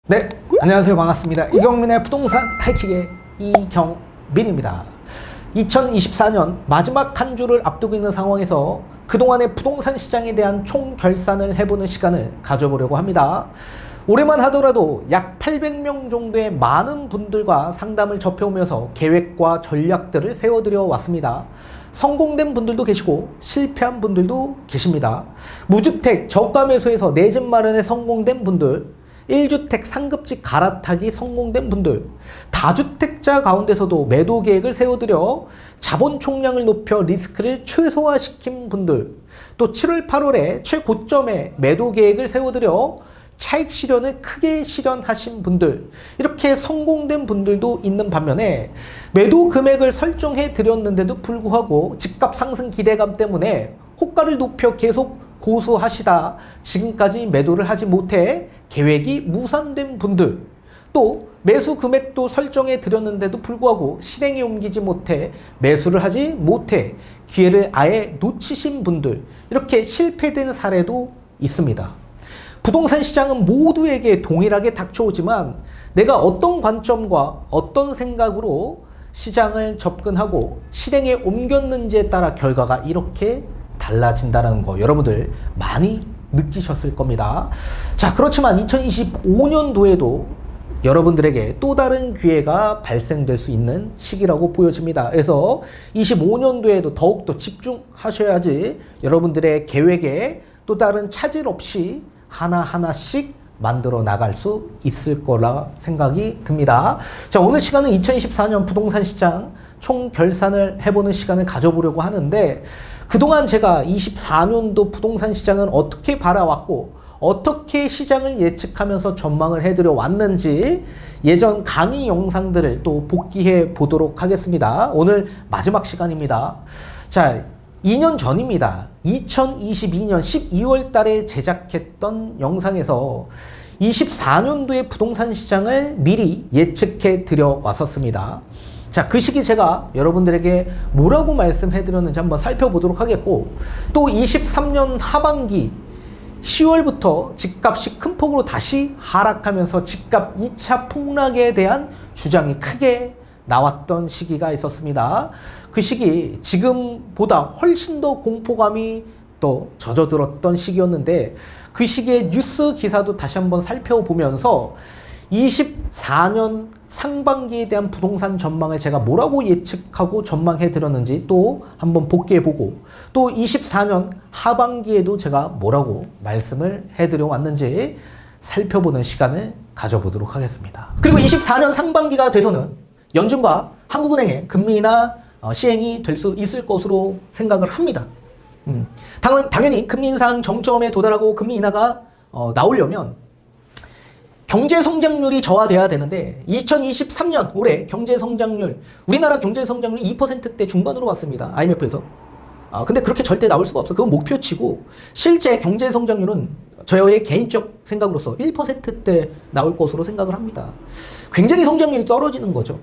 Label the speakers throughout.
Speaker 1: 네, 안녕하세요. 반갑습니다. 이경민의 부동산 하이킥의 이경민입니다. 2024년 마지막 한 주를 앞두고 있는 상황에서 그동안의 부동산 시장에 대한 총결산을 해보는 시간을 가져보려고 합니다. 올해만 하더라도 약 800명 정도의 많은 분들과 상담을 접해오면서 계획과 전략들을 세워드려 왔습니다. 성공된 분들도 계시고 실패한 분들도 계십니다. 무주택 저가 매수에서 내 집 마련에 성공된 분들, 1주택 상급지 갈아타기 성공된 분들, 다주택자 가운데서도 매도 계획을 세워드려 자본 총량을 높여 리스크를 최소화시킨 분들, 또 7월 8월에 최고점에 매도 계획을 세워드려 차익 실현을 크게 실현하신 분들, 이렇게 성공된 분들도 있는 반면에 매도 금액을 설정해 드렸는데도 불구하고 집값 상승 기대감 때문에 호가를 높여 계속 고수하시다 지금까지 매도를 하지 못해 계획이 무산된 분들, 또 매수 금액도 설정해 드렸는데도 불구하고 실행에 옮기지 못해 매수를 하지 못해 기회를 아예 놓치신 분들, 이렇게 실패된 사례도 있습니다. 부동산 시장은 모두에게 동일하게 닥쳐오지만 내가 어떤 관점과 어떤 생각으로 시장을 접근하고 실행에 옮겼는지에 따라 결과가 이렇게 달라진다는 거 여러분들 많이 느끼셨을 겁니다. 자, 그렇지만 2025년도에도 여러분들에게 또 다른 기회가 발생될 수 있는 시기라고 보여집니다. 그래서 25년도에도 더욱더 집중하셔야지 여러분들의 계획에 또 다른 차질 없이 하나하나씩 만들어 나갈 수 있을 거라 생각이 듭니다. 자, 오늘 시간은 2024년 부동산 시장 총결산을 해보는 시간을 가져보려고 하는데, 그동안 제가 24년도 부동산 시장은 어떻게 바라왔고 어떻게 시장을 예측하면서 전망을 해드려 왔는지 예전 강의 영상들을 또 복귀해 보도록 하겠습니다. 오늘 마지막 시간입니다. 자, 2년 전입니다. 2022년 12월 달에 제작했던 영상에서 24년도의 부동산 시장을 미리 예측해 드려 왔었습니다. 자, 그 시기 제가 여러분들에게 뭐라고 말씀해 드렸는지 한번 살펴보도록 하겠고, 또 23년 하반기 10월부터 집값이 큰 폭으로 다시 하락하면서 집값 2차 폭락에 대한 주장이 크게 나왔던 시기가 있었습니다. 그 시기 지금보다 훨씬 더 공포감이 또 젖어들었던 시기였는데, 그 시기의 뉴스 기사도 다시 한번 살펴보면서 24년 상반기에 대한 부동산 전망을 제가 뭐라고 예측하고 전망해 드렸는지 또 한번 복귀해보고, 또 24년 하반기에도 제가 뭐라고 말씀을 해드려 왔는지 살펴보는 시간을 가져보도록 하겠습니다. 그리고 24년 상반기가 돼서는 연준과 한국은행의 금리 인하 시행이 될 수 있을 것으로 생각을 합니다. 당연히 금리 인상 정점에 도달하고 금리 인하가 나오려면 경제 성장률이 저하돼야 되는데, 2023년 올해 경제 성장률, 우리나라 경제 성장률이 2%대 중반으로 왔습니다. IMF에서. 근데 그렇게 절대 나올 수가 없어. 그건 목표치고, 실제 경제 성장률은 저의 개인적 생각으로서 1%대 나올 것으로 생각을 합니다. 굉장히 성장률이 떨어지는 거죠.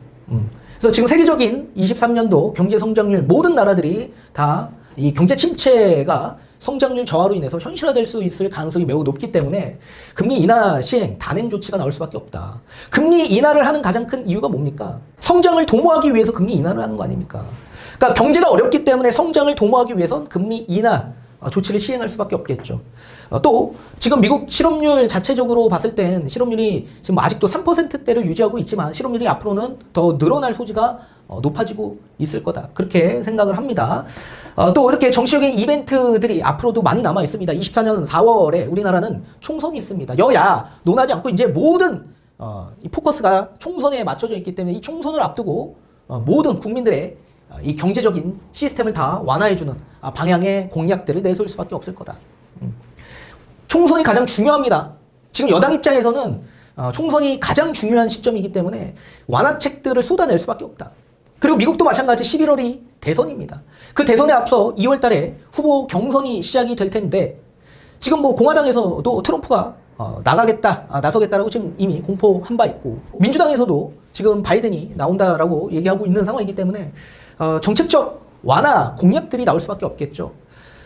Speaker 1: 그래서 지금 세계적인 23년도 경제 성장률, 모든 나라들이 다 이 경제 침체가 성장률 저하로 인해서 현실화될 수 있을 가능성이 매우 높기 때문에 금리 인하 시행, 단행 조치가 나올 수밖에 없다. 금리 인하를 하는 가장 큰 이유가 뭡니까? 성장을 도모하기 위해서 금리 인하를 하는 거 아닙니까? 그러니까 경제가 어렵기 때문에 성장을 도모하기 위해선 금리 인하 조치를 시행할 수밖에 없겠죠. 또 지금 미국 실업률 자체적으로 봤을 땐 실업률이 지금 아직도 3%대를 유지하고 있지만 실업률이 앞으로는 더 늘어날 소지가 높아지고 있을 거다, 그렇게 생각을 합니다. 또 이렇게 정치적인 이벤트들이 앞으로도 많이 남아 있습니다. 24년 4월에 우리나라는 총선이 있습니다. 여야 논하지 않고 이제 모든 이 포커스가 총선에 맞춰져 있기 때문에 이 총선을 앞두고 모든 국민들의 이 경제적인 시스템을 다 완화해주는 방향의 공약들을 내세울 수밖에 없을 거다. 총선이 가장 중요합니다. 지금 여당 입장에서는 총선이 가장 중요한 시점이기 때문에 완화책들을 쏟아낼 수밖에 없다. 그리고 미국도 마찬가지 11월이 대선입니다. 그 대선에 앞서 2월 달에 후보 경선이 시작이 될 텐데, 지금 뭐 공화당에서도 트럼프가 나서겠다라고 지금 이미 공포한 바 있고, 민주당에서도 지금 바이든이 나온다라고 얘기하고 있는 상황이기 때문에 정책적 완화 공약들이 나올 수밖에 없겠죠.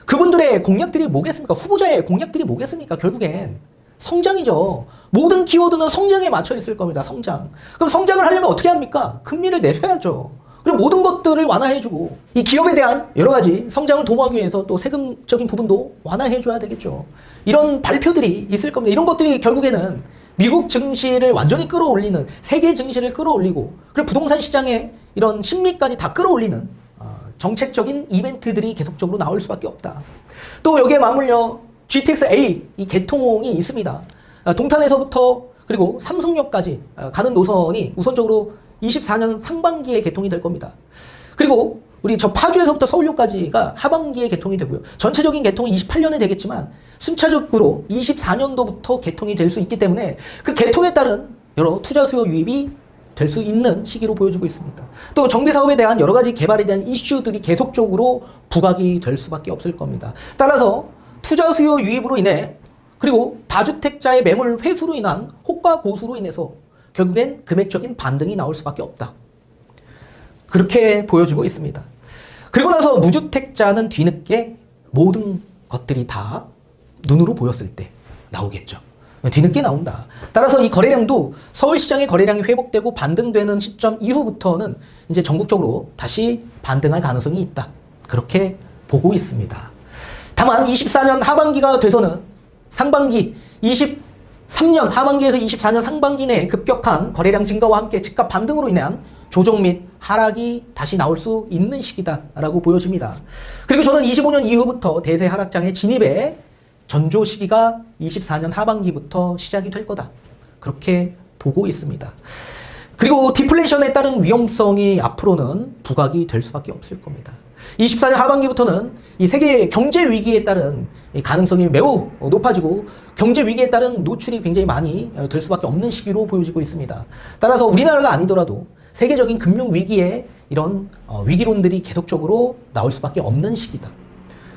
Speaker 1: 그분들의 공약들이 뭐겠습니까? 후보자의 공약들이 뭐겠습니까? 결국엔 성장이죠. 모든 키워드는 성장에 맞춰 있을 겁니다. 성장. 그럼 성장을 하려면 어떻게 합니까? 금리를 내려야죠. 그리고 모든 것들을 완화해주고 이 기업에 대한 여러 가지 성장을 도모하기 위해서 또 세금적인 부분도 완화해줘야 되겠죠. 이런 발표들이 있을 겁니다. 이런 것들이 결국에는 미국 증시를 완전히 끌어올리는, 세계 증시를 끌어올리고, 그리고 부동산 시장의 이런 심리까지 다 끌어올리는 정책적인 이벤트들이 계속적으로 나올 수밖에 없다. 또 여기에 맞물려 GTX-A 이 개통이 있습니다. 동탄에서부터 그리고 삼성역까지 가는 노선이 우선적으로 24년 상반기에 개통이 될 겁니다. 그리고 우리 저 파주에서부터 서울역까지가 하반기에 개통이 되고요. 전체적인 개통은 28년에 되겠지만 순차적으로 24년도부터 개통이 될 수 있기 때문에 그 개통에 따른 여러 투자 수요 유입이 될 수 있는 시기로 보여주고 있습니다. 또 정비사업에 대한 여러 가지 개발에 대한 이슈들이 계속적으로 부각이 될 수밖에 없을 겁니다. 따라서 투자 수요 유입으로 인해 그리고 다주택자의 매물 회수로 인한 호가 고수로 인해서 결국엔 금액적인 반등이 나올 수밖에 없다. 그렇게 보여주고 있습니다. 그리고 나서 무주택자는 뒤늦게 모든 것들이 다 눈으로 보였을 때 나오겠죠. 뒤늦게 나온다. 따라서 이 거래량도 서울시장의 거래량이 회복되고 반등되는 시점 이후부터는 이제 전국적으로 다시 반등할 가능성이 있다. 그렇게 보고 있습니다. 다만 24년 하반기가 돼서는 상반기 23년 하반기에서 24년 상반기 내에 급격한 거래량 증가와 함께 집값 반등으로 인한 조정 및 하락이 다시 나올 수 있는 시기다라고 보여집니다. 그리고 저는 25년 이후부터 대세 하락장의 진입에 전조 시기가 24년 하반기부터 시작이 될 거다. 그렇게 보고 있습니다. 그리고 디플레이션에 따른 위험성이 앞으로는 부각이 될 수밖에 없을 겁니다. 24년 하반기부터는 이 세계 경제 위기에 따른 가능성이 매우 높아지고 경제 위기에 따른 노출이 굉장히 많이 될 수밖에 없는 시기로 보여지고 있습니다. 따라서 우리나라가 아니더라도 세계적인 금융 위기에 이런 위기론들이 계속적으로 나올 수밖에 없는 시기다.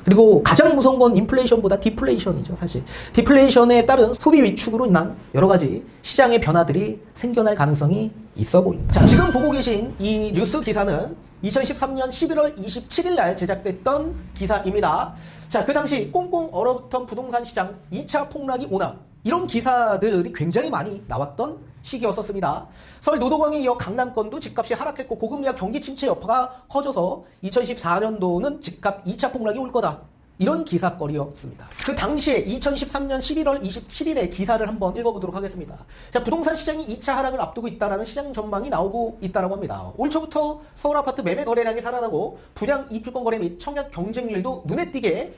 Speaker 1: 그리고 가장 무서운 건 인플레이션보다 디플레이션이죠, 사실. 디플레이션에 따른 소비 위축으로 인한 여러 가지 시장의 변화들이 생겨날 가능성이 있어 보입니다. 자, 지금 보고 계신 이 뉴스 기사는 2013년 11월 27일 날 제작됐던 기사입니다. 자, 그 당시 꽁꽁 얼어붙은 부동산 시장 2차 폭락이 오나 이런 기사들이 굉장히 많이 나왔던 시기였었습니다. 서울 노동강에 이어 강남권도 집값이 하락했고 고금리와 경기 침체 여파가 커져서 2014년도는 집값 2차 폭락이 올 거다. 이런 기사거리였습니다. 그 당시에 2013년 11월 27일에 기사를 한번 읽어보도록 하겠습니다. 자, 부동산 시장이 2차 하락을 앞두고 있다는 시장 전망이 나오고 있다고 합니다. 올 초부터 서울 아파트 매매 거래량이 살아나고 분양 입주권 거래 및 청약 경쟁률도 눈에 띄게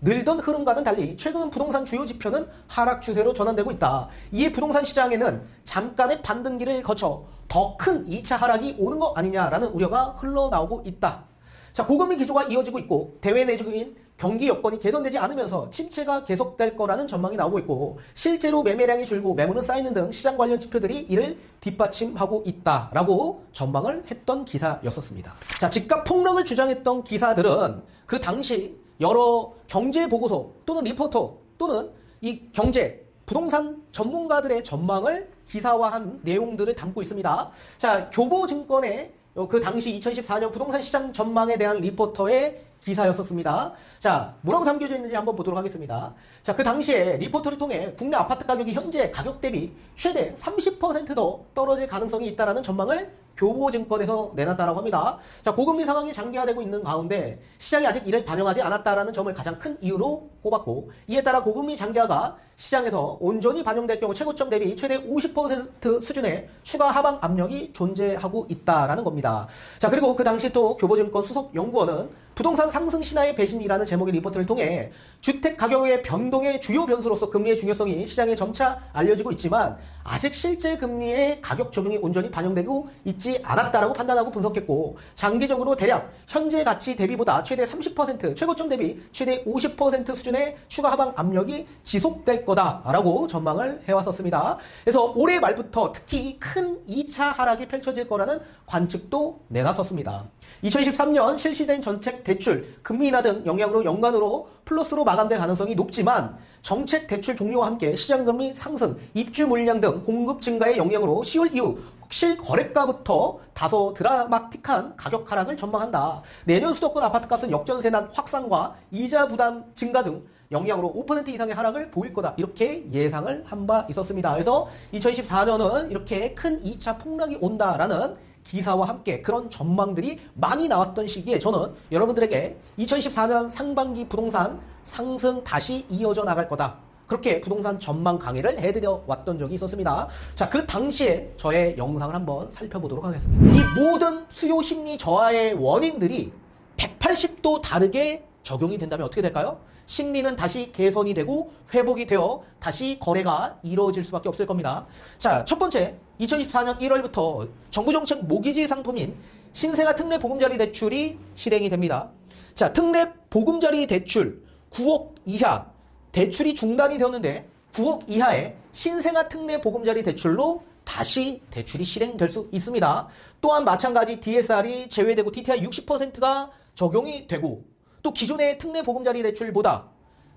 Speaker 1: 늘던 흐름과는 달리 최근 부동산 주요 지표는 하락 추세로 전환되고 있다. 이에 부동산 시장에는 잠깐의 반등기를 거쳐 더 큰 2차 하락이 오는 거 아니냐라는 우려가 흘러나오고 있다. 자, 고금리 기조가 이어지고 있고 대외 내적인 경기 여건이 개선되지 않으면서 침체가 계속될 거라는 전망이 나오고 있고 실제로 매매량이 줄고 매물은 쌓이는 등 시장 관련 지표들이 이를 뒷받침하고 있다라고 전망을 했던 기사였었습니다. 자, 집값 폭락을 주장했던 기사들은 그 당시 여러 경제 보고서 또는 리포터 또는 이 경제 부동산 전문가들의 전망을 기사화한 내용들을 담고 있습니다. 자, 교보증권의 그 당시 2014년 부동산 시장 전망에 대한 리포터의 기사였었습니다. 자, 뭐라고 담겨져 있는지 한번 보도록 하겠습니다. 자, 그 당시에 리포터를 통해 국내 아파트 가격이 현재 가격 대비 최대 30% 더 떨어질 가능성이 있다는 전망을 교보증권에서 내놨다라고 합니다. 자, 고금리 상황이 장기화되고 있는 가운데 시장이 아직 이를 반영하지 않았다라는 점을 가장 큰 이유로 꼽았고 이에 따라 고금리 장기화가 시장에서 온전히 반영될 경우 최고점 대비 최대 50% 수준의 추가 하방 압력이 존재하고 있다라는 겁니다. 자, 그리고 그 당시 또 교보증권 수석 연구원은 부동산 상승 신화의 배신이라는 제목의 리포트를 통해 주택 가격의 변동의 주요 변수로서 금리의 중요성이 시장에 점차 알려지고 있지만 아직 실제 금리의 가격 적용이 온전히 반영되고 있지 않았다라고 판단하고 분석했고 장기적으로 대략 현재 가치 대비보다 최대 30% 최고점 대비 최대 50% 수준의 추가 하방 압력이 지속될 거다라고 전망을 해왔었습니다. 그래서 올해 말부터 특히 큰 2차 하락이 펼쳐질 거라는 관측도 내놨었습니다. 2023년 실시된 정책 대출, 금리 인하 등 영향으로 연간으로 플러스로 마감될 가능성이 높지만 정책 대출 종료와 함께 시장금리 상승, 입주 물량 등 공급 증가의 영향으로 10월 이후 실거래가부터 다소 드라마틱한 가격 하락을 전망한다. 내년 수도권 아파트값은 역전세 난 확산과 이자 부담 증가 등 영리학으로 5% 이상의 하락을 보일 거다. 이렇게 예상을 한 바 있었습니다. 그래서 2024년은 이렇게 큰 2차 폭락이 온다라는 기사와 함께 그런 전망들이 많이 나왔던 시기에 저는 여러분들에게 2024년 상반기 부동산 상승 다시 이어져 나갈 거다. 그렇게 부동산 전망 강의를 해드려 왔던 적이 있었습니다. 자, 그 당시에 저의 영상을 한번 살펴보도록 하겠습니다. 이 모든 수요 심리 저하의 원인들이 180도 다르게 적용이 된다면 어떻게 될까요? 심리는 다시 개선이 되고 회복이 되어 다시 거래가 이루어질 수밖에 없을 겁니다. 자, 첫 번째, 2024년 1월부터 정부정책 모기지 상품인 신생아 특례 보금자리 대출이 실행이 됩니다. 자, 특례 보금자리 대출 9억 이하 대출이 중단이 되었는데 9억 이하의 신생아 특례 보금자리 대출로 다시 대출이 실행될 수 있습니다. 또한 마찬가지 DSR이 제외되고 DTI 60%가 적용이 되고 또 기존의 특례 보금자리 대출보다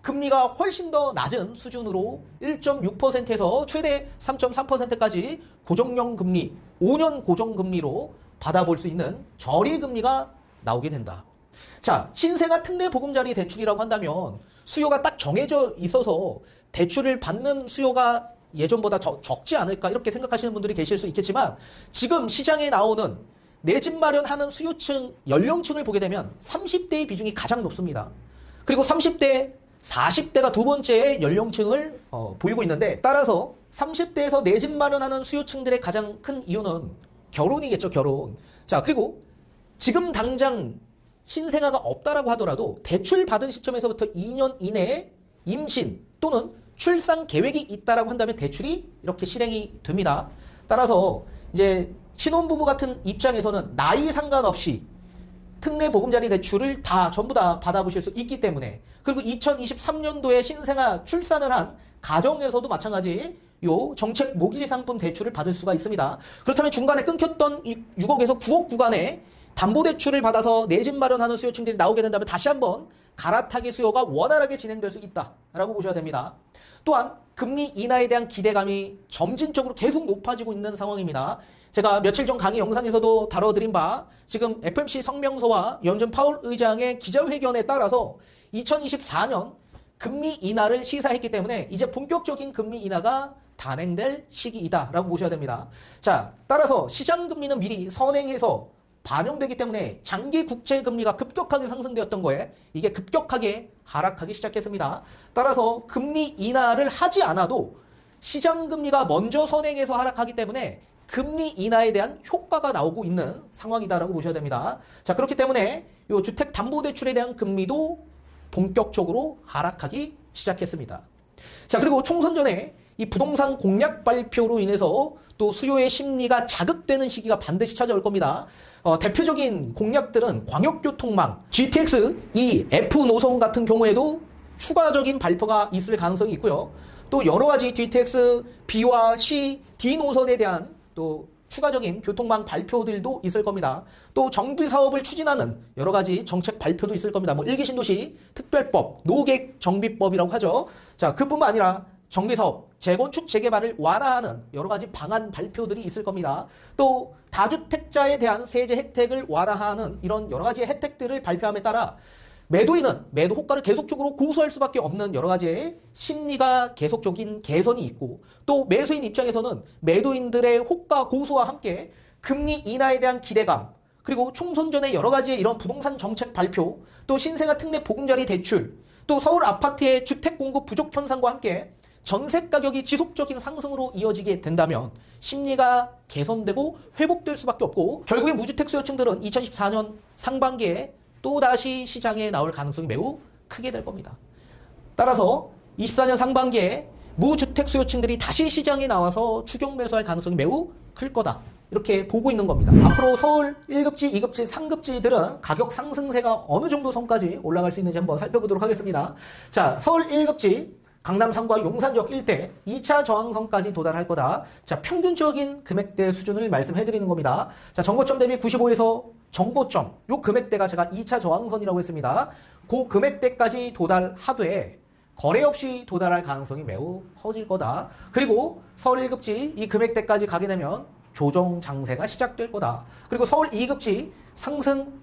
Speaker 1: 금리가 훨씬 더 낮은 수준으로 1.6%에서 최대 3.3%까지 고정형 금리, 5년 고정금리로 받아볼 수 있는 저리금리가 나오게 된다. 자, 신생아 특례 보금자리 대출이라고 한다면 수요가 딱 정해져 있어서 대출을 받는 수요가 예전보다 적지 않을까 이렇게 생각하시는 분들이 계실 수 있겠지만 지금 시장에 나오는 내 집 마련하는 수요층, 연령층을 보게 되면 30대의 비중이 가장 높습니다. 그리고 30대, 40대가 두 번째 연령층을 보이고 있는데 따라서 30대에서 내 집 마련하는 수요층들의 가장 큰 이유는 결혼이겠죠, 결혼. 자, 그리고 지금 당장 신생아가 없다라고 하더라도 대출 받은 시점에서부터 2년 이내에 임신 또는 출산 계획이 있다라고 한다면 대출이 이렇게 실행이 됩니다. 따라서 이제 신혼부부 같은 입장에서는 나이 상관없이 특례 보금자리 대출을 전부 다 받아보실 수 있기 때문에 그리고 2023년도에 신생아 출산을 한 가정에서도 마찬가지 요 정책 모기지 상품 대출을 받을 수가 있습니다. 그렇다면 중간에 끊겼던 6억에서 9억 구간에 담보대출을 받아서 내 집 마련하는 수요층들이 나오게 된다면 다시 한번 갈아타기 수요가 원활하게 진행될 수 있다라고 보셔야 됩니다. 또한 금리 인하에 대한 기대감이 점진적으로 계속 높아지고 있는 상황입니다. 제가 며칠 전 강의 영상에서도 다뤄드린 바 지금 FOMC 성명서와 연준 파월 의장의 기자회견에 따라서 2024년 금리 인하를 시사했기 때문에 이제 본격적인 금리 인하가 단행될 시기이다라고 보셔야 됩니다. 자, 따라서 시장 금리는 미리 선행해서 반영되기 때문에 장기 국채 금리가 급격하게 상승되었던 거에 이게 급격하게 하락하기 시작했습니다. 따라서 금리 인하를 하지 않아도 시장 금리가 먼저 선행해서 하락하기 때문에 금리 인하에 대한 효과가 나오고 있는 상황이다라고 보셔야 됩니다. 자, 그렇기 때문에 이 주택담보대출에 대한 금리도 본격적으로 하락하기 시작했습니다. 자, 그리고 총선 전에 이 부동산 공약 발표로 인해서 또 수요의 심리가 자극되는 시기가 반드시 찾아올 겁니다. 대표적인 공약들은 광역교통망, GTX, F 노선 같은 경우에도 추가적인 발표가 있을 가능성이 있고요. 또 여러 가지 GTX, B와 C, D 노선에 대한 또 추가적인 교통망 발표들도 있을 겁니다. 또 정비 사업을 추진하는 여러 가지 정책 발표도 있을 겁니다. 뭐 일기 신도시 특별법, 노객 정비법이라고 하죠. 자, 그뿐만 아니라 정비사업, 재건축, 재개발을 완화하는 여러 가지 방안 발표들이 있을 겁니다. 또 다주택자에 대한 세제 혜택을 완화하는 이런 여러 가지 혜택들을 발표함에 따라 매도인은 매도 호가를 계속적으로 고수할 수밖에 없는 여러 가지의 심리가 계속적인 개선이 있고 또 매수인 입장에서는 매도인들의 호가 고수와 함께 금리 인하에 대한 기대감 그리고 총선 전에 여러 가지의 이런 부동산 정책 발표 또 신생아 특례 보금자리 대출 또 서울 아파트의 주택 공급 부족 현상과 함께 전세 가격이 지속적인 상승으로 이어지게 된다면 심리가 개선되고 회복될 수밖에 없고 결국에 무주택 수요층들은 2024년 상반기에 또다시 시장에 나올 가능성이 매우 크게 될 겁니다. 따라서 24년 상반기에 무주택 수요층들이 다시 시장에 나와서 추격 매수할 가능성이 매우 클 거다. 이렇게 보고 있는 겁니다. 앞으로 서울 1급지, 2급지, 3급지들은 가격 상승세가 어느 정도 선까지 올라갈 수 있는지 한번 살펴보도록 하겠습니다. 자, 서울 1급지 강남 3과 용산역 일대 2차 저항선까지 도달할 거다. 자, 평균적인 금액대 수준을 말씀해드리는 겁니다. 자, 정고점 대비 95에서 정고점, 요 금액대가 제가 2차 저항선이라고 했습니다. 그 금액대까지 도달하되 거래 없이 도달할 가능성이 매우 커질 거다. 그리고 서울 1급지 이 금액대까지 가게 되면 조정 장세가 시작될 거다. 그리고 서울 2급지 상승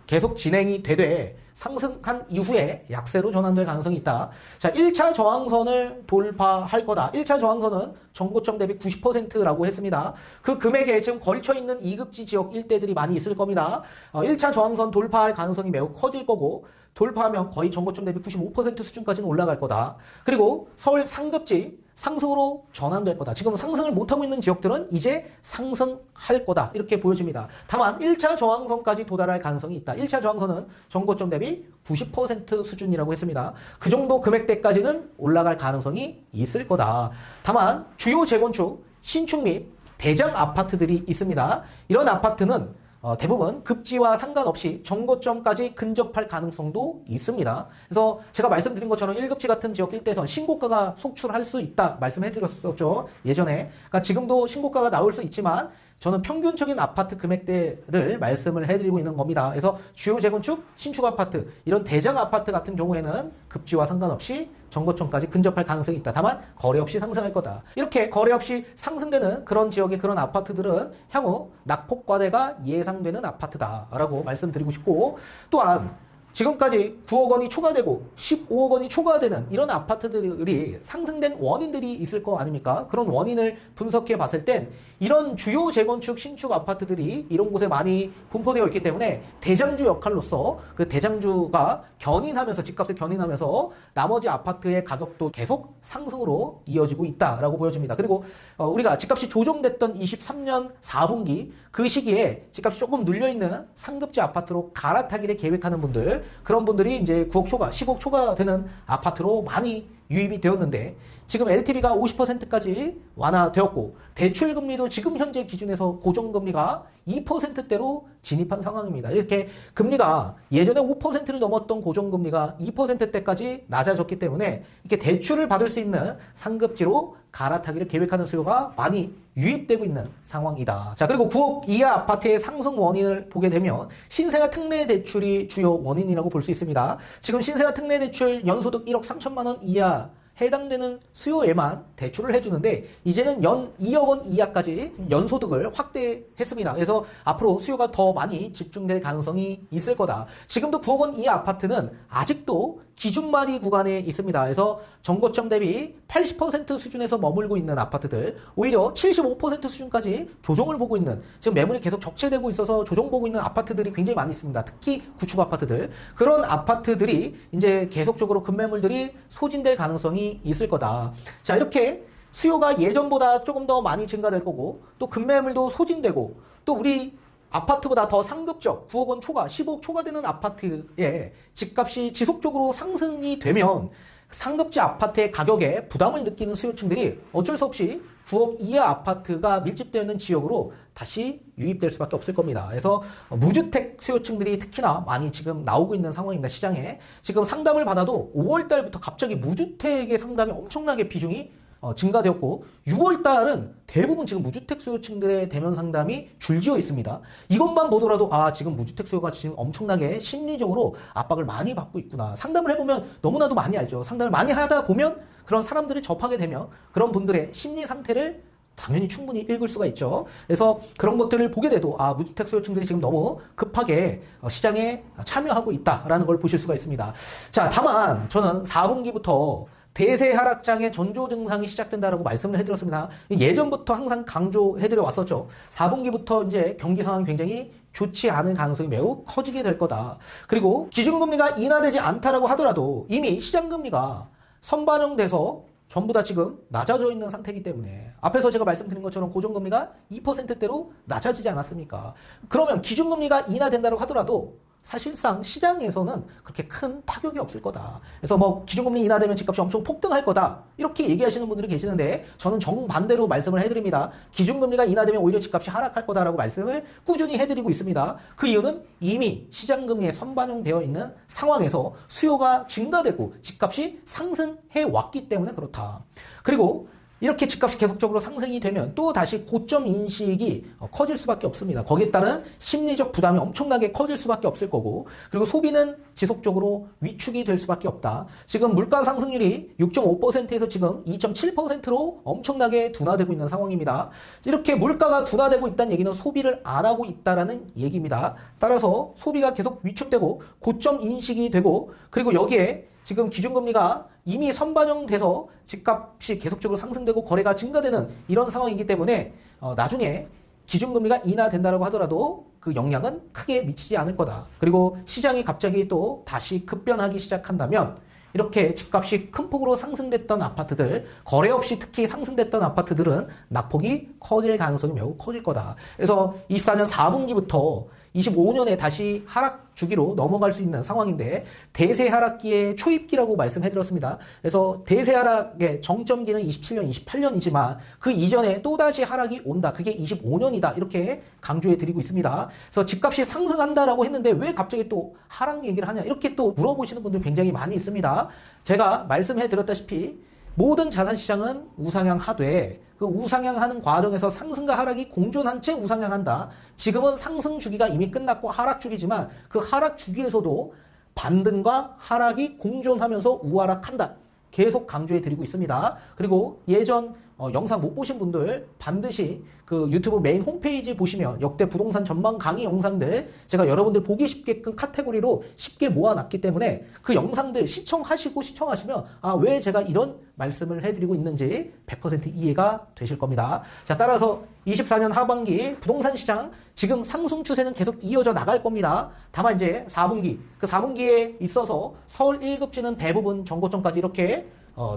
Speaker 1: 계속 진행이 되되 상승한 이후에 약세로 전환될 가능성이 있다. 자, 1차 저항선을 돌파할 거다. 1차 저항선은 전고점 대비 90%라고 했습니다. 그 금액에 지금 걸쳐 있는 이급지 지역 일대들이 많이 있을 겁니다. 1차 저항선 돌파할 가능성이 매우 커질 거고 돌파하면 거의 전고점 대비 95% 수준까지는 올라갈 거다. 그리고 서울 상급지 상승으로 전환될 거다. 지금 상승을 못하고 있는 지역들은 이제 상승할 거다. 이렇게 보여집니다. 다만 1차 저항선까지 도달할 가능성이 있다. 1차 저항선은 전고점 대비 90% 수준이라고 했습니다. 그 정도 금액대까지는 올라갈 가능성이 있을 거다. 다만 주요 재건축, 신축 및 대장 아파트들이 있습니다. 이런 아파트는 대부분 급지와 상관없이 전고점까지 근접할 가능성도 있습니다. 그래서 제가 말씀드린 것처럼 1급지 같은 지역 일대에선 신고가가 속출할 수 있다 말씀해드렸었죠. 예전에. 그러니까 지금도 신고가가 나올 수 있지만 저는 평균적인 아파트 금액대를 말씀을 해드리고 있는 겁니다. 그래서 주요 재건축, 신축 아파트, 이런 대장 아파트 같은 경우에는 급지와 상관없이 전고점까지 근접할 가능성이 있다. 다만 거래 없이 상승할 거다. 이렇게 거래 없이 상승되는 그런 지역의 그런 아파트들은 향후 낙폭과대가 예상되는 아파트다라고 말씀드리고 싶고, 또한 지금까지 9억 원이 초과되고 15억 원이 초과되는 이런 아파트들이 상승된 원인들이 있을 거 아닙니까? 그런 원인을 분석해 봤을 땐 이런 주요 재건축 신축 아파트들이 이런 곳에 많이 분포되어 있기 때문에 대장주 역할로서 그 대장주가 견인하면서 집값을 견인하면서 나머지 아파트의 가격도 계속 상승으로 이어지고 있다라고 보여집니다. 그리고 우리가 집값이 조정됐던 23년 4분기 그 시기에 집값이 조금 눌려있는 상급지 아파트로 갈아타기를 계획하는 분들, 그런 분들이 이제 9억 초과, 10억 초과 되는 아파트로 많이 유입이 되었는데 지금 LTV가 50%까지 완화되었고 대출금리도 지금 현재 기준에서 고정금리가 2%대로 진입한 상황입니다. 이렇게 금리가 예전에 5%를 넘었던 고정금리가 2%대까지 낮아졌기 때문에 이렇게 대출을 받을 수 있는 상급지로 갈아타기를 계획하는 수요가 많이 유입되고 있는 상황이다. 자, 그리고 9억 이하 아파트의 상승 원인을 보게 되면 신생아 특례 대출이 주요 원인이라고 볼 수 있습니다. 지금 신생아 특례 대출 연소득 1억 3천만 원 이하 해당되는 수요에만 대출을 해주는데 이제는 연 2억 원 이하까지 연소득을 확대했습니다. 그래서 앞으로 수요가 더 많이 집중될 가능성이 있을 거다. 지금도 9억 원 이하 아파트는 아직도 기준마리 구간에 있습니다. 그래서 전고점 대비 80% 수준에서 머물고 있는 아파트들, 오히려 75% 수준까지 조정을 보고 있는, 지금 매물이 계속 적체되고 있어서 조정보고 있는 아파트들이 굉장히 많이 있습니다. 특히 구축 아파트들. 그런 아파트들이 이제 계속적으로 급매물들이 소진될 가능성이 있을 거다. 자, 이렇게 수요가 예전보다 조금 더 많이 증가될 거고, 또 급매물도 소진되고, 또 우리 아파트보다 더 상급적 9억 원 초과, 15억 초과되는 아파트의 집값이 지속적으로 상승이 되면 상급지 아파트의 가격에 부담을 느끼는 수요층들이 어쩔 수 없이 9억 이하 아파트가 밀집되어 있는 지역으로 다시 유입될 수밖에 없을 겁니다. 그래서 무주택 수요층들이 특히나 많이 지금 나오고 있는 상황입니다. 시장에. 지금 상담을 받아도 5월 달부터 갑자기 무주택의 상담이 엄청나게 비중이 증가되었고 6월 달은 대부분 지금 무주택 수요층들의 대면 상담이 줄지어 있습니다. 이것만 보더라도 지금 무주택 수요가 지금 엄청나게 심리적으로 압박을 많이 받고 있구나. 상담을 해보면 너무나도 많이 알죠. 상담을 많이 하다 보면 그런 사람들을 접하게 되면 그런 분들의 심리 상태를 당연히 충분히 읽을 수가 있죠. 그래서 그런 것들을 보게 돼도 무주택 수요층들이 지금 너무 급하게 시장에 참여하고 있다라는 걸 보실 수가 있습니다. 자, 다만 저는 4분기부터 대세 하락장의 전조 증상이 시작된다라고 말씀을 해드렸습니다. 예전부터 항상 강조해드려 왔었죠. 4분기부터 이제 경기 상황이 굉장히 좋지 않은 가능성이 매우 커지게 될 거다. 그리고 기준금리가 인하되지 않다라고 하더라도 이미 시장금리가 선반영돼서 전부 다 지금 낮아져 있는 상태이기 때문에 앞에서 제가 말씀드린 것처럼 고정금리가 2%대로 낮아지지 않았습니까? 그러면 기준금리가 인하된다고 하더라도 사실상 시장에서는 그렇게 큰 타격이 없을 거다. 그래서 뭐 기준금리 인하되면 집값이 엄청 폭등할 거다. 이렇게 얘기하시는 분들이 계시는데 저는 정반대로 말씀을 해드립니다. 기준금리가 인하되면 오히려 집값이 하락할 거다라고 말씀을 꾸준히 해드리고 있습니다. 그 이유는 이미 시장금리에 선반영되어 있는 상황에서 수요가 증가되고 집값이 상승해 왔기 때문에 그렇다. 그리고 이렇게 집값이 계속적으로 상승이 되면 또 다시 고점 인식이 커질 수밖에 없습니다. 거기에 따른 심리적 부담이 엄청나게 커질 수밖에 없을 거고, 그리고 소비는 지속적으로 위축이 될 수밖에 없다. 지금 물가 상승률이 6.5%에서 지금 2.7%로 엄청나게 둔화되고 있는 상황입니다. 이렇게 물가가 둔화되고 있다는 얘기는 소비를 안 하고 있다라는 얘기입니다. 따라서 소비가 계속 위축되고 고점 인식이 되고, 그리고 여기에 지금 기준금리가 이미 선반영돼서 집값이 계속적으로 상승되고 거래가 증가되는 이런 상황이기 때문에 나중에 기준금리가 인하된다고 하더라도 그 영향은 크게 미치지 않을 거다. 그리고 시장이 갑자기 또 다시 급변하기 시작한다면 이렇게 집값이 큰 폭으로 상승됐던 아파트들, 거래 없이 특히 상승됐던 아파트들은 낙폭이 커질 가능성이 매우 커질 거다. 그래서 24년 4분기부터 25년에 다시 하락 주기로 넘어갈 수 있는 상황인데, 대세 하락기의 초입기라고 말씀해드렸습니다. 그래서 대세 하락의 정점기는 27년, 28년이지만 그 이전에 또다시 하락이 온다. 그게 25년이다. 이렇게 강조해드리고 있습니다. 그래서 집값이 상승한다라고 했는데 왜 갑자기 또 하락 얘기를 하냐, 이렇게 또 물어보시는 분들 굉장히 많이 있습니다. 제가 말씀해드렸다시피 모든 자산시장은 우상향하되 그 우상향하는 과정에서 상승과 하락이 공존한 채 우상향한다. 지금은 상승 주기가 이미 끝났고 하락 주기지만 그 하락 주기에서도 반등과 하락이 공존하면서 우하락한다. 계속 강조해 드리고 있습니다. 그리고 예전 영상 못 보신 분들 반드시 그 유튜브 메인 홈페이지 보시면 역대 부동산 전망 강의 영상들 제가 여러분들 보기 쉽게끔 카테고리로 쉽게 모아놨기 때문에 그 영상들 시청하시면 왜 제가 이런 말씀을 해드리고 있는지 100% 이해가 되실 겁니다. 자, 따라서 24년 하반기 부동산 시장 지금 상승 추세는 계속 이어져 나갈 겁니다. 다만 이제 4분기, 그 4분기에 있어서 서울 1급지는 대부분 전고점까지 이렇게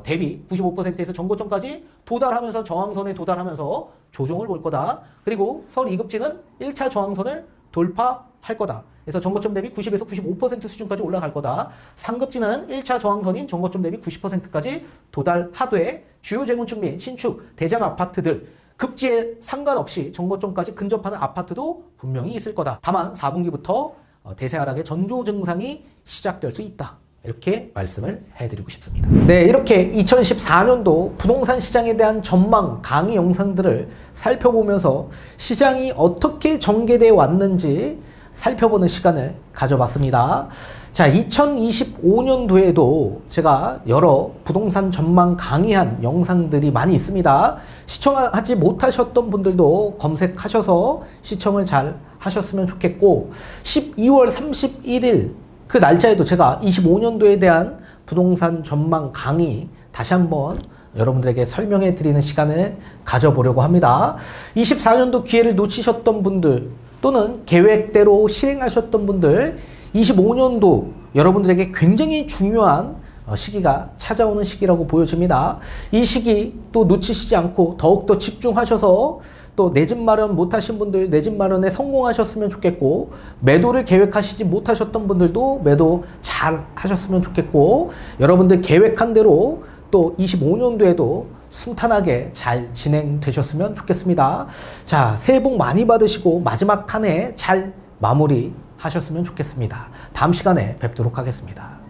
Speaker 1: 대비 95%에서 전고점까지 도달하면서 저항선에 도달하면서 조정을 볼 거다. 그리고 서울 2급지는 1차 저항선을 돌파할 거다. 그래서 전고점 대비 90에서 95% 수준까지 올라갈 거다. 3급지는 1차 저항선인 전고점 대비 90%까지 도달하되 주요 재건축 및 신축, 대장 아파트들 급지에 상관없이 전고점까지 근접하는 아파트도 분명히 있을 거다. 다만 4분기부터 대세 하락의 전조 증상이 시작될 수 있다. 이렇게 말씀을 해드리고 싶습니다. 네, 이렇게 2014년도 부동산 시장에 대한 전망 강의 영상들을 살펴보면서 시장이 어떻게 전개되어 왔는지 살펴보는 시간을 가져봤습니다. 자, 2025년도에도 제가 여러 부동산 전망 강의한 영상들이 많이 있습니다. 시청하지 못하셨던 분들도 검색하셔서 시청을 잘 하셨으면 좋겠고, 12월 31일 그 날짜에도 제가 25년도에 대한 부동산 전망 강의 다시 한번 여러분들에게 설명해 드리는 시간을 가져보려고 합니다. 24년도 기회를 놓치셨던 분들 또는 계획대로 실행하셨던 분들, 25년도 여러분들에게 굉장히 중요한 시기가 찾아오는 시기라고 보여집니다. 이 시기 또 놓치시지 않고 더욱더 집중하셔서 또 내 집 마련 못하신 분들 내 집 마련에 성공하셨으면 좋겠고, 매도를 계획하시지 못하셨던 분들도 매도 잘 하셨으면 좋겠고, 여러분들 계획한 대로 또 25년도에도 순탄하게 잘 진행되셨으면 좋겠습니다. 자, 새해 복 많이 받으시고 마지막 한 해 잘 마무리 하셨으면 좋겠습니다. 다음 시간에 뵙도록 하겠습니다.